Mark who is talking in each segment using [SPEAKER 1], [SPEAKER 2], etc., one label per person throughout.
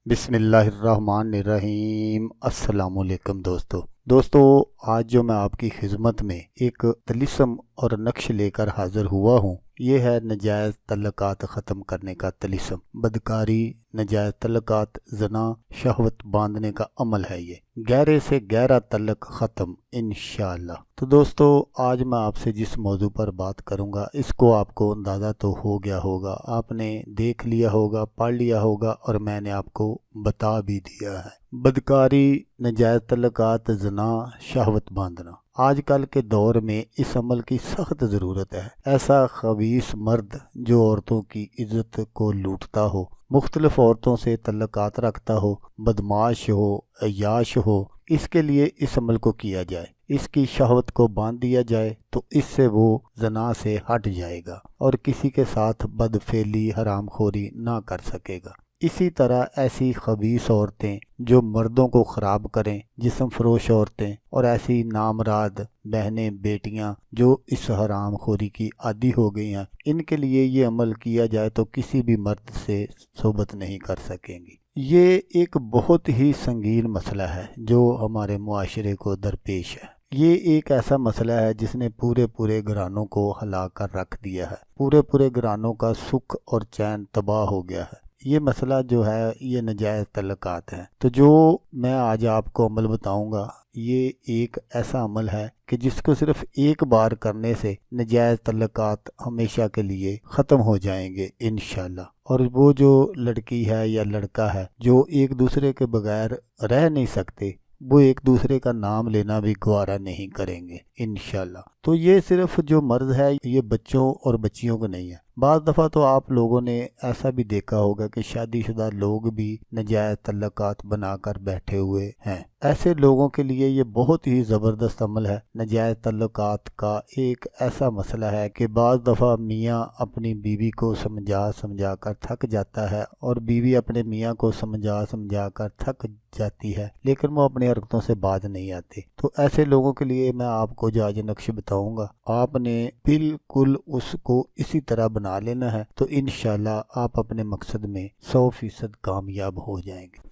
[SPEAKER 1] بسم اللہ الرحمن الرحیم۔ السلام علیکم دوستو آج جو میں آپ کی خدمت میں ایک طلسم اور نقش لے کر حاضر ہوا ہوں، یہ ہے نجائز تعلقات ختم کرنے کا طلسم۔ بدکاری، نجائز تعلقات، زنا، شہوت باندھنے کا عمل ہے۔ یہ گہرے سے گہرا تعلق ختم انشاءاللہ۔ تو دوستو آج میں آپ سے جس موضوع پر بات کروں گا، اس کو آپ کو اندازہ تو ہو گیا ہوگا، آپ نے دیکھ لیا ہوگا، پڑھ لیا ہوگا، اور میں نے آپ کو بتا بھی دیا ہے۔ بدکاری، نجائز تعلقات، زنا، شہوت باندھنا۔ آج کل کے دور میں اس عمل کی سخت ضرورت ہے۔ ایسا خبیث مرد جو عورتوں کی عزت کو لوٹتا ہو، مختلف عورتوں سے تعلقات رکھتا ہو، بدمعاش ہو، عیاش ہو، اس کے لیے اس عمل کو کیا جائے، اس کی شہوت کو باندھ دیا جائے تو اس سے وہ زنا سے ہٹ جائے گا اور کسی کے ساتھ بدفعلی، حرام خوری نہ کر سکے گا۔ اسی طرح ایسی خبیث عورتیں جو مردوں کو خراب کریں، جسم فروش عورتیں، اور ایسی نامراد بہنیں، بیٹیاں جو اس حرام خوری کی عادی ہو گئی ہیں، ان کے لیے یہ عمل کیا جائے تو کسی بھی مرد سے صحبت نہیں کر سکیں گی۔ یہ ایک بہت ہی سنگین مسئلہ ہے جو ہمارے معاشرے کو درپیش ہے۔ یہ ایک ایسا مسئلہ ہے جس نے پورے گھرانوں کو ہلا کر رکھ دیا ہے۔ پورے گھرانوں کا سکھ اور چین تباہ ہو گیا ہے۔ یہ مسئلہ جو ہے یہ نجائز تعلقات ہے۔ تو جو میں آج آپ کو عمل بتاؤں گا، یہ ایک ایسا عمل ہے کہ جس کو صرف ایک بار کرنے سے نجائز تعلقات ہمیشہ کے لیے ختم ہو جائیں گے انشاءاللہ۔ اور وہ جو لڑکی ہے یا لڑکا ہے جو ایک دوسرے کے بغیر رہ نہیں سکتے، وہ ایک دوسرے کا نام لینا بھی گوارا نہیں کریں گے انشاءاللہ۔ تو یہ صرف جو مرض ہے یہ بچوں اور بچیوں کو نہیں ہے۔ بعض دفعہ تو آپ لوگوں نے ایسا بھی دیکھا ہوگا کہ شادی شدہ لوگ بھی نجائز تعلقات بنا کر بیٹھے ہوئے ہیں۔ ایسے لوگوں کے لیے یہ بہت ہی زبردست عمل ہے۔ نجائز تعلقات کا ایک ایسا مسئلہ ہے کہ بعض دفعہ میاں اپنی بیوی کو سمجھا کر تھک جاتا ہے، اور بیوی اپنے میاں کو سمجھا کر تھک جاتی ہے، لیکن وہ اپنی حرکتوں سے باز نہیں آتے۔ تو ایسے لوگوں کے لیے میں آپ کو جو آج نقش بتاؤں گا، آپ نے بالکل اس کو اسی طرح بنا لینا ہے، تو انشاءاللہ آپ اپنے مقصد میں 100% کامیاب ہو جائیں گے۔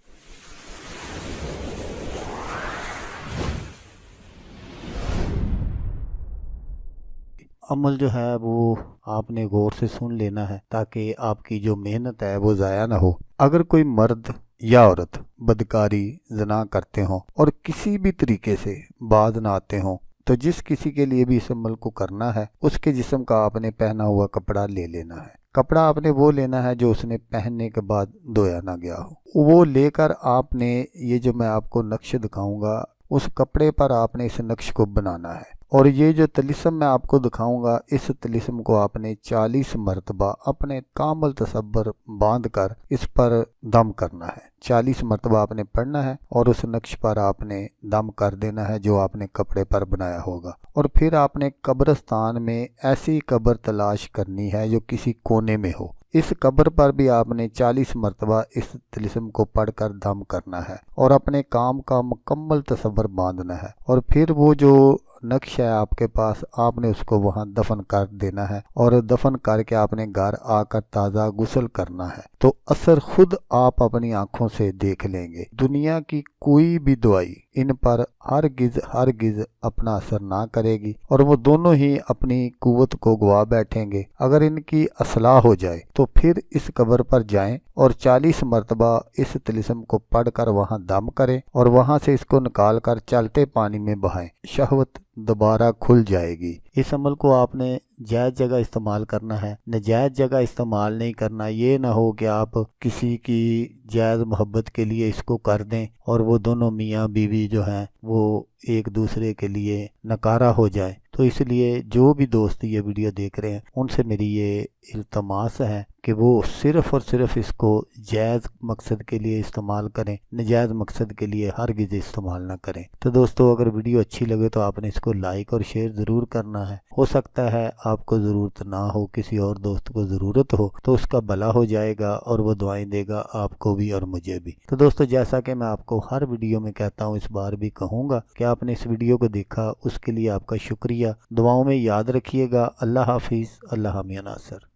[SPEAKER 1] عمل جو ہے وہ آپ نے غور سے سن لینا ہے تاکہ آپ کی جو محنت ہے وہ ضائع نہ ہو۔ اگر کوئی مرد یا عورت بدکاری، زنا کرتے ہوں اور کسی بھی طریقے سے باز نہ آتے ہوں، تو جس کسی کے لیے بھی اس عمل کو کرنا ہے، اس کے جسم کا آپ نے پہنا ہوا کپڑا لے لینا ہے۔ کپڑا آپ نے وہ لینا ہے جو اس نے پہننے کے بعد دھویا نہ گیا ہو۔ وہ لے کر آپ نے یہ جو میں آپ کو نقش دکھاؤں گا، اس کپڑے پر آپ نے اس نقش کو بنانا ہے۔ اور یہ جو طلسم میں آپ کو دکھاؤں گا، اس طلسم کو آپ نے 40 مرتبہ اپنے کامل تصور باندھ کر اس پر دم کرنا ہے۔ 40 مرتبہ آپ نے پڑھنا ہے اور اس نقش پر آپ نے دم کر دینا ہے جو آپ نے کپڑے پر بنایا ہوگا۔ اور پھر آپ نے قبرستان میں ایسی قبر تلاش کرنی ہے جو کسی کونے میں ہو۔ اس قبر پر بھی آپ نے 40 مرتبہ اس طلسم کو پڑھ کر دم کرنا ہے اور اپنے کام کا مکمل تصور باندھنا ہے۔ اور پھر وہ جو نقش ہے آپ کے پاس، آپ نے اس کو وہاں دفن کر دینا ہے، اور دفن کر کے آپ نے گھر آ کر تازہ غسل کرنا ہے۔ تو اثر خود آپ اپنی آنکھوں سے دیکھ لیں گے۔ دنیا کی کوئی بھی دوائی ان پر ہرگز اپنا اثر نہ کرے گی، اور وہ دونوں ہی اپنی قوت کو گوا بیٹھیں گے۔ اگر ان کی اصلاح ہو جائے تو پھر اس قبر پر جائیں اور 40 مرتبہ اس طلسم کو پڑھ کر وہاں دم کریں، اور وہاں سے اس کو نکال کر چلتے پانی میں بہائیں۔ شہوت دوبارہ کھل جائے گی۔ اس عمل کو آپ نے جائز جگہ استعمال کرنا ہے، ناجائز جگہ استعمال نہیں کرنا۔ یہ نہ ہو کہ آپ کسی کی جائز محبت کے لیے اس کو کر دیں اور وہ دونوں میاں بیوی جو ہیں وہ ایک دوسرے کے لیے نکارہ ہو جائیں۔ تو اس لیے جو بھی دوست یہ ویڈیو دیکھ رہے ہیں، ان سے میری یہ التماس ہے کہ وہ صرف اور صرف اس کو جائز مقصد کے لیے استعمال کریں، نجائز مقصد کے لیے ہرگز استعمال نہ کریں۔ تو دوستو اگر ویڈیو اچھی لگے تو آپ نے اس کو لائک اور شیئر ضرور کرنا ہے۔ ہو سکتا ہے آپ کو ضرورت نہ ہو، کسی اور دوست کو ضرورت ہو، تو اس کا بھلا ہو جائے گا اور وہ دعائیں دے گا آپ کو بھی اور مجھے بھی۔ تو دوستو جیسا کہ میں آپ کو ہر ویڈیو میں کہتا ہوں، اس بار بھی کہوں گا کہ آپ نے اس ویڈیو کو دیکھا، اس کے لیے آپ کا شکریہ۔ دعاؤں میں یاد رکھیے گا۔ اللہ حافظ، اللہ حامی ناصر۔